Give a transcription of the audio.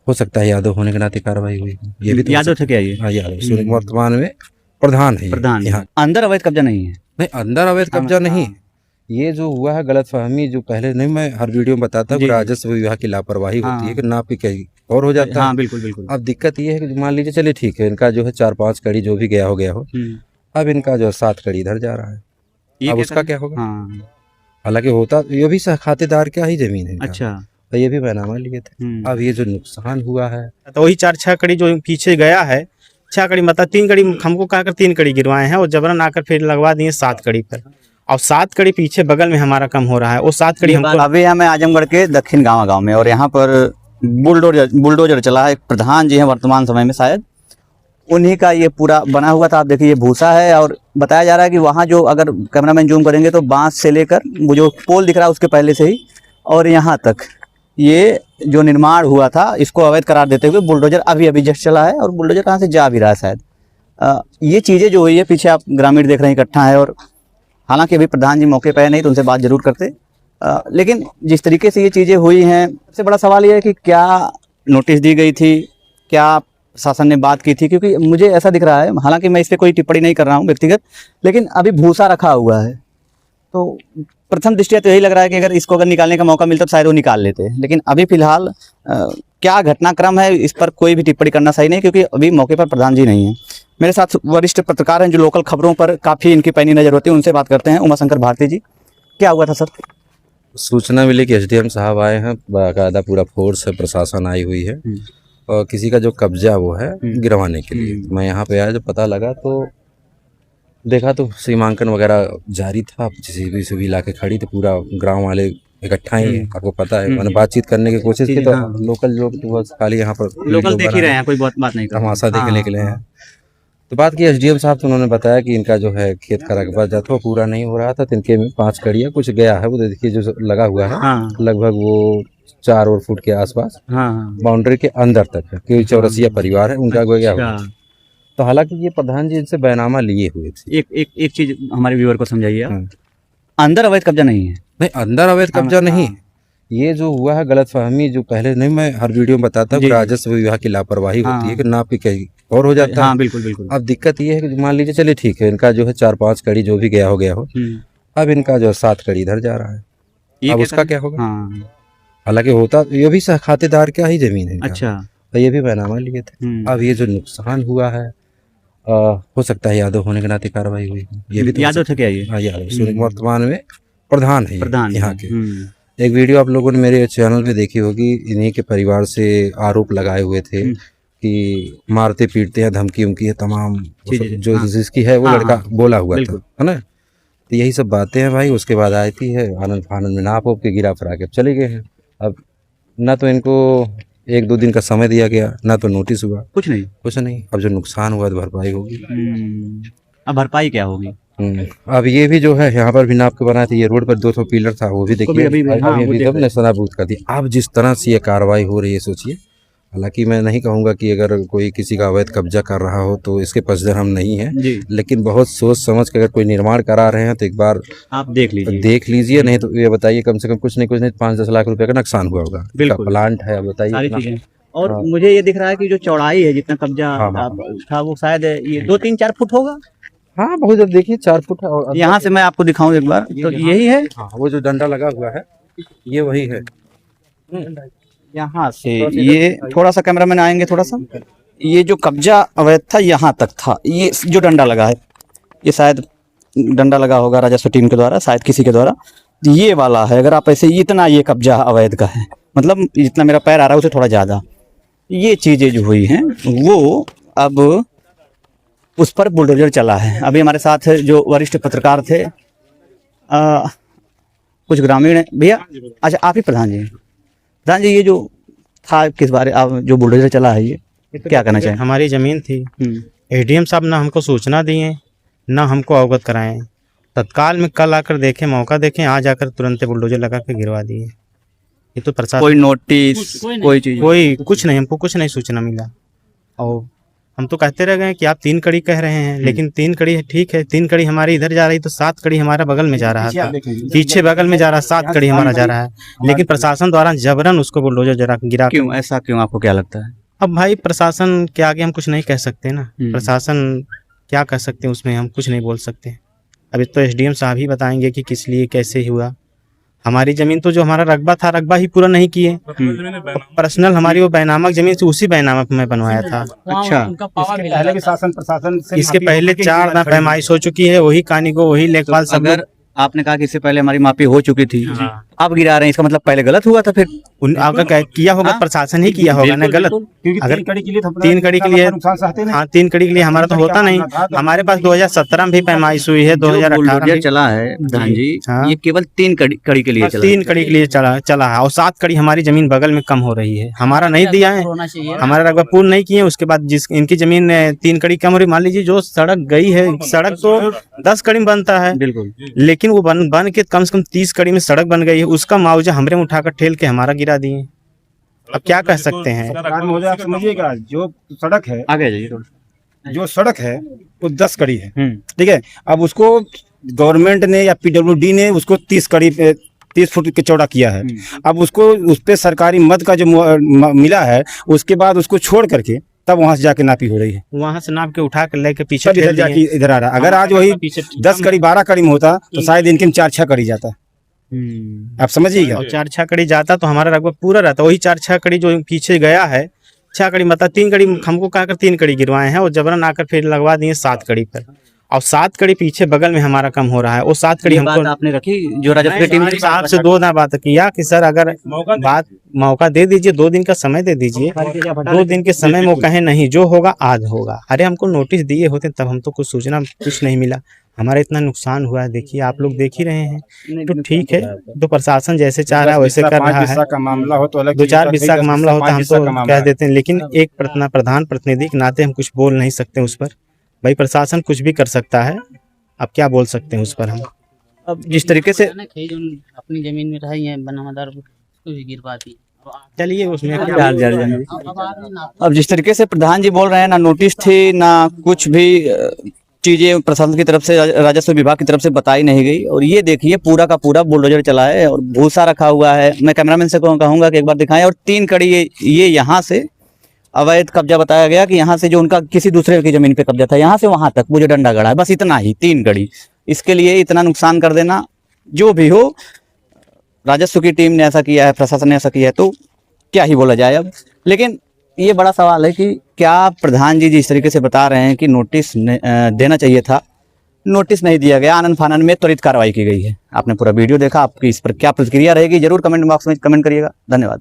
हो सकता है यादव होने के नाते कार्रवाई हुई, ये भी तो यादव थे क्या ये? हाँ यादव वर्तमान में प्रधान है प्रधान यहाँ। अंदर अवैध कब्जा नहीं है? नहीं, अंदर अवैध कब्जा नहीं, हाँ। ये जो हुआ है गलतफहमी, जो पहले नहीं मैं हर वीडियो में बताता हूँ, राजस्व विभाग की लापरवाही होती है कि नाप के कहीं और हो जाता है। हाँ बिल्कुल बिल्कुल। अब दिक्कत ये है कि मान लीजिए चलिए ठीक है, इनका जो है 4-5 कड़ी जो भी गया हो, अब इनका जो 7 कड़ी इधर जा रहा है, अब उसका क्या होगा? हालांकि होता ये भी खातेदार क्या ही जमीन है इनका। अच्छा, तो ये भी बैनामा लिए थे। अब ये जो नुकसान हुआ है तो वही 4-6 कड़ी जो पीछे गया है, 6 कड़ी मतलब 3 कड़ी हमको कहकर 3 कड़ी गिरवाए हैं और जबरन आकर फिर लगवा दिए 7 कड़ी पर। और 7 कड़ी पीछे बगल में हमारा कम हो रहा है, वो 7 कड़ी हमको। अभी हम आजमगढ़ के दक्षिण गांव में और यहाँ पर बुलडोजर चला है। प्रधान जी हैं वर्तमान समय में, शायद उन्हीं का ये पूरा बना हुआ था। आप देखिए ये भूसा है और बताया जा रहा है कि वहाँ जो अगर कैमरामैन जूम करेंगे तो बांस से लेकर वो जो पोल दिख रहा है उसके पहले से ही और यहाँ तक ये जो निर्माण हुआ था इसको अवैध करार देते हुए बुलडोजर अभी जस्ट चला है और बुलडोजर कहाँ से जा भी रहा है शायद। ये चीज़ें जो हुई है, पीछे आप ग्रामीण देख रहे हैं इकट्ठा है और हालांकि अभी प्रधान जी मौके पर नहीं तो उनसे बात जरूर करते। लेकिन जिस तरीके से ये चीज़ें हुई हैं, सबसे बड़ा सवाल ये है कि क्या नोटिस दी गई थी, क्या शासन ने बात की थी? क्योंकि मुझे ऐसा दिख रहा है, हालांकि मैं इस पर कोई टिप्पणी नहीं कर रहा हूँ व्यक्तिगत, लेकिन अभी भूसा रखा हुआ है तो प्रथम दृष्टिया तो यही लग रहा है कि अगर इसको अगर निकालने का मौका मिलता तो शायद वो निकाल लेते। लेकिन अभी फिलहाल क्या घटनाक्रम है इस पर कोई भी टिप्पणी करना सही नहीं, क्योंकि अभी मौके पर प्रधान जी नहीं है। मेरे साथ वरिष्ठ पत्रकार हैं जो लोकल खबरों पर काफ़ी इनकी पैनी नज़र होती है, उनसे बात करते हैं। उमाशंकर भारती जी, क्या हुआ था सर? सूचना मिली कि एसडीएम साहब आए हैं, बाकायदा पूरा फोर्स है, प्रशासन आई हुई है और किसी का जो कब्जा वो है गिरवाने के लिए। मैं यहाँ पे आया, जब पता लगा तो देखा तो सीमांकन वगैरह जारी था, जेसीबी से भी लाके खड़ी थी, पूरा गांव वाले इकट्ठा ही है, आपको पता है। मैंने बातचीत करने की कोशिश की तो लोकल लोग तो बस खाली यहाँ पर लोकल देख ही रहे हैं, कोई बात नहीं, तमाशा देखने के लिए हैं। तो बात की एसडीएम साहब, तो उन्होंने बताया कि इनका जो है खेत का रकबा जो था पूरा नहीं हो रहा था, तो इनके में 5 कड़ियाँ कुछ गया है। वो देखिए जो लगा हुआ है लगभग वो 4 और फुट के आसपास बाउंड्री के अंदर तक है, क्योंकि चौरसिया परिवार है उनका गया हुआ। तो हालांकि ये प्रधान जी इनसे बैनामा लिए हुए थे। एक चीज हमारे व्यूअर को समझाइए, अंदर अवैध कब्जा नहीं है? नहीं, अंदर अवैध कब्जा नहीं, ये जो हुआ है गलतफहमी, जो पहले नहीं मैं हर वीडियो में बताता हूँ, राजस्व विभाग की लापरवाही होती है कि नाप के कहीं और हो जाता है। बिल्कुल बिल्कुल। अब दिक्कत ये है कि मान लीजिए चलिए ठीक है, इनका जो है 4-5 कड़ी जो भी गया हो, अब इनका जो 7 कड़ी इधर जा रहा है, अब उसका क्या होगा? हालांकि होता ये भी खातेदार क्या ही जमीन है। अच्छा, तो ये भी बैनामा लिए थे। अब ये जो नुकसान हुआ है, हो सकता है यादव होने के नाते कार्रवाई हुई, ये भी तो यादव थे क्या ये? हाँ यादव वर्तमान में प्रधान है यहाँ के। एक वीडियो आप लोगों ने मेरे चैनल पे देखी होगी, इन्हीं के परिवार से आरोप लगाए हुए थे कि मारते पीटते हैं, धमकी उमकी है, तमाम जो जिसकी है वो लड़का बोला हुआ था, है ना। तो यही सब बातें हैं भाई। उसके बाद आई थी है आनंद फानंद में नाप के गिरा फरा के चले गए हैं। अब ना तो इनको 1-2 दिन का समय दिया गया, ना तो नोटिस हुआ, कुछ नहीं। अब जो नुकसान हुआ तो भरपाई होगी। अब भरपाई क्या होगी? अब ये भी जो है यहाँ पर भी नाप के बनाए थे, ये रोड पर 200 पिलर था, वो भी देखिए अभी सनाबूद कर दिया। अब जिस तरह से ये कार्रवाई हो रही है सोचिए। हालांकि मैं नहीं कहूँगा कि अगर कोई किसी का अवैध कब्जा कर रहा हो तो इसके पक्षधर हम नहीं हैं, लेकिन बहुत सोच समझ के अगर कोई निर्माण करा रहे हैं तो एक बार आप देख लीजिए। नहीं तो ये बताइए कम से कम कुछ नहीं 5-10 लाख रुपए का नुकसान हुआ होगा। प्लांट है, बताइए। और मुझे ये दिख रहा है कि जो चौड़ाई है, जितना कब्जा था वो शायद ये 2-3-4 फुट होगा। हाँ बहुत जब देखिए 4 फुट है। यहाँ से मैं आपको दिखाऊं एक बार, तो यही है। वो जो डंडा लगा हुआ है ये वही है। यहाँ से ये थोड़ा सा कैमरामैन आएंगे, थोड़ा सा ये जो कब्जा अवैध था यहाँ तक था। ये जो डंडा लगा है, ये शायद डंडा लगा होगा राजस्व टीम के द्वारा, शायद किसी के द्वारा। ये वाला है, अगर आप ऐसे इतना ये कब्जा अवैध का है, मतलब जितना मेरा पैर आ रहा है उसे थोड़ा ज़्यादा। ये चीज़ें जो हुई हैं वो अब उस पर बुलडोजर चला है। अभी हमारे साथ जो वरिष्ठ पत्रकार थे, कुछ ग्रामीण भैया। अच्छा, आप ही प्रधान जी? प्रधान जी, ये जो था किस बारे आप जो बुलडोजर चला है, ये क्या कहना चाहिए? हमारी जमीन थी, एसडीएम साहब ना हमको सूचना दिए, ना हमको अवगत कराएं। तत्काल में कल आकर देखें, मौका देखें, आज आकर तुरंत बुलडोजर लगा के गिरवा दिए। ये तो प्रशासन, कोई नोटिस, कोई चीज, कोई कुछ नहीं, हमको कुछ नहीं सूचना मिला। और हम तो कहते रह गए कि आप 3 कड़ी कह रहे हैं, लेकिन 3 कड़ी है, ठीक है, 3 कड़ी हमारी इधर जा रही तो 7 कड़ी हमारा बगल में जा रहा था, पीछे बगल में जा रहा, 7 कड़ी हमारा जा रहा है, लेकिन प्रशासन द्वारा जबरन उसको बुलडोजर जरा गिरा। क्यों ऐसा, क्यों आपको क्या लगता है? अब भाई प्रशासन के आगे हम कुछ नहीं कह सकते ना, प्रशासन क्या कह सकते हैं उसमें, हम कुछ नहीं बोल सकते। अभी तो एसडीएम साहब ही बताएंगे कि किस लिए कैसे हुआ। हमारी जमीन तो जो हमारा रकबा था, रकबा ही पूरा नहीं किए, पर्सनल हमारी वो बैनामक जमीन थी, उसी बैनामक में बनवाया था। अच्छा, पहले भी शासन प्रशासन से इसके पहले 4 बार पैमाइश हो चुकी है, वही कानी को वही लेखपाल सब। अगर आपने कहा कि इससे पहले हमारी मापी हो चुकी थी, हाँ। अब गिरा रहे हैं, इसका मतलब पहले गलत हुआ था। फिर अगर किया होगा प्रशासन ही किया होगा ना गलत। अगर 3 कड़ी के लिए, हाँ 3 कड़ी के लिए हमारा तो होता नहीं। हमारे पास 2017 में भी पैमाइश हुई है, 2018 में चला है प्रधान जी, हाँ। ये केवल 3 कड़ी के लिए चला 3 कड़ी के लिए चला है, और 7 कड़ी हमारी जमीन बगल में कम हो रही है, हमारा नहीं दिया है, हमारा रकबा पूर्ण नहीं किए। उसके बाद जिस इनकी जमीन 3 कड़ी कम हो रही, मान लीजिए जो सड़क गई है, सड़क तो 10 कड़ी में बनता है, बिल्कुल, लेकिन वो बन के कम से कम 30 कड़ी में सड़क बन गई है, उसका मुआवजा हमरे में उठाकर ठेल के हमारा गिरा दिए। अब क्या कह सकते हैं? आप समझिएगा, जो सड़क है, आगे जाइए थोड़ा। जो सड़क है वो 10 कड़ी है, ठीक है। अब उसको गवर्नमेंट ने या पीडब्ल्यूडी ने उसको 30 फुट के चौड़ा किया है। अब उसको उस पे सरकारी मद का जो मिला है, उसके बाद उसको छोड़ करके तब वहां से जाके नापी हो रही है, वहां से नाप के उठा कर लेके पीछे इधर जाके इधर आ रहा। अगर आज वही 10 कड़ी 12 कड़ी में होता तो शायद इनके 4-6 कड़ी जाता। आप समझिएगा, 4-6 कड़ी जाता तो हमारा रकबा पूरा रहता। वही 4-6 कड़ी जो पीछे गया है, 6 कड़ी मतलब 3 कड़ी हमको कहकर 3 कड़ी गिरवाए हैं, और जबरन आकर फिर लगवा दिए 7 कड़ी पर, और 7 कड़ी पीछे बगल में हमारा कम हो रहा है। वो 7 कड़ी हमको आपने रखी जो राजस्व की टीम साहब से 2 ना बात किया कि सर अगर बात मौका दे दीजिए, 2 दिन का समय दे दीजिए, 2 दिन के समय में वो कहे नहीं जो होगा आज होगा। अरे हमको नोटिस दिए होते तब हम तो कुछ सूचना कुछ नहीं मिला, हमारा इतना नुकसान हुआ है, देखिए आप लोग देख ही रहे हैं। तो ठीक है, तो प्रशासन जैसे चाह रहा है वैसे कर रहा है। का मामला हो तो अलग, 2-4 बिस्सा का मामला होता हम तो कह देते हैं, लेकिन एक प्रधान प्रतिनिधि के नाते हम कुछ बोल नहीं सकते उस पर। भाई प्रशासन कुछ भी कर सकता है, अब क्या बोल सकते हैं उस पर हम। अब जिस तरीके से अपनी जमीन में रही है बनावदार, उसको भी गिरवाती। चलिए उसमें अब जिस तरीके से प्रधान जी बोल रहे हैं, ना नोटिस थी ना कुछ भी चीजें प्रशासन की तरफ से, राजस्व विभाग की तरफ से बताई नहीं गई। और ये देखिए पूरा का पूरा बुलडोजर चला है और भूसा रखा हुआ है। मैं कैमरामैन से कहूंगा कि एक बार दिखाएं। और 3 कड़ी ये यहाँ से अवैध कब्जा बताया गया कि यहाँ से जो उनका किसी दूसरे की जमीन पे कब्जा था, यहाँ से वहां तक वो जो डंडा गड़ा है, बस इतना ही 3 कड़ी। इसके लिए इतना नुकसान कर देना, जो भी हो, राजस्व की टीम ने ऐसा किया है, प्रशासन ने ऐसा किया है, तो क्या ही बोला जाए अब। लेकिन ये बड़ा सवाल है कि क्या प्रधान जी जिस तरीके से बता रहे हैं कि नोटिस देना चाहिए था, नोटिस नहीं दिया गया, आनन फानन में त्वरित कार्रवाई की गई है। आपने पूरा वीडियो देखा, आपकी इस पर क्या प्रतिक्रिया रहेगी जरूर कमेंट बॉक्स में कमेंट करिएगा। धन्यवाद।